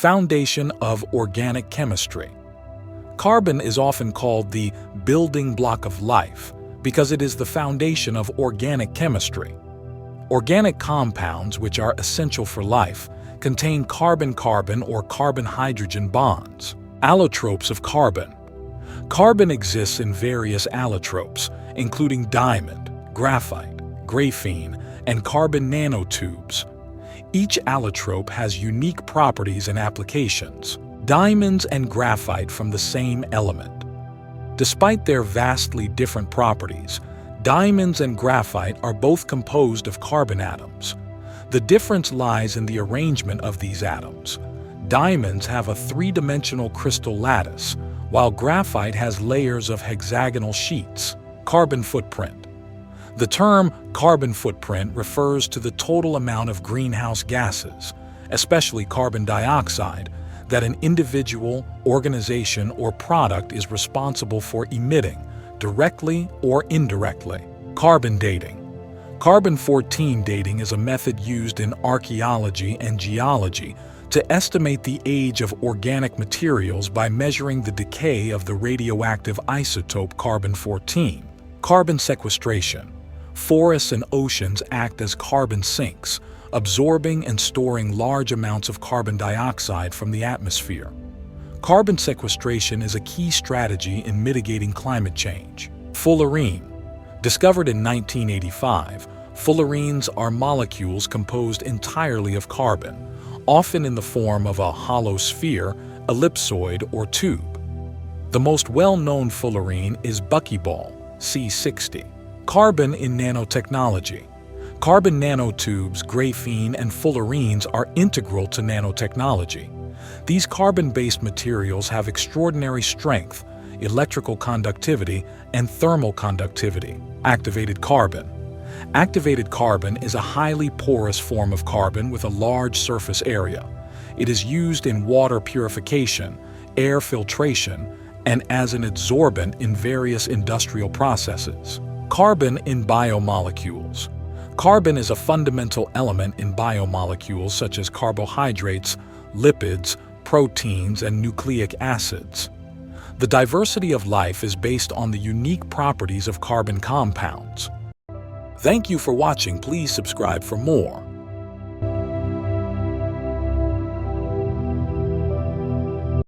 Foundation of organic chemistry. Carbon is often called the building block of life because it is the foundation of organic chemistry. Organic compounds, which are essential for life, contain carbon-carbon or carbon-hydrogen bonds. Allotropes of carbon. Carbon exists in various allotropes, including diamond, graphite, graphene, and carbon nanotubes. Each allotrope has unique properties and applications. Diamonds and graphite from the same element. Despite their vastly different properties, diamonds and graphite are both composed of carbon atoms. The difference lies in the arrangement of these atoms. Diamonds have a three-dimensional crystal lattice, while graphite has layers of hexagonal sheets. Carbon footprint. The term carbon footprint refers to the total amount of greenhouse gases, especially carbon dioxide, that an individual, organization, or product is responsible for emitting, directly or indirectly. Carbon dating. Carbon-14 dating is a method used in archaeology and geology to estimate the age of organic materials by measuring the decay of the radioactive isotope carbon-14. Carbon sequestration. Forests and oceans act as carbon sinks, absorbing and storing large amounts of carbon dioxide from the atmosphere. Carbon sequestration is a key strategy in mitigating climate change. Fullerene. Discovered in 1985, fullerenes are molecules composed entirely of carbon, often in the form of a hollow sphere, ellipsoid, or tube. The most well-known fullerene is buckyball, C60. Carbon in nanotechnology. Carbon nanotubes, graphene, and fullerenes are integral to nanotechnology. These carbon-based materials have extraordinary strength, electrical conductivity, and thermal conductivity. Activated carbon. Activated carbon is a highly porous form of carbon with a large surface area. It is used in water purification, air filtration, and as an adsorbent in various industrial processes. Carbon in biomolecules. Carbon is a fundamental element in biomolecules such as carbohydrates, lipids, proteins, and nucleic acids. The diversity of life is based on the unique properties of carbon compounds. Thank you for watching. Please subscribe for more.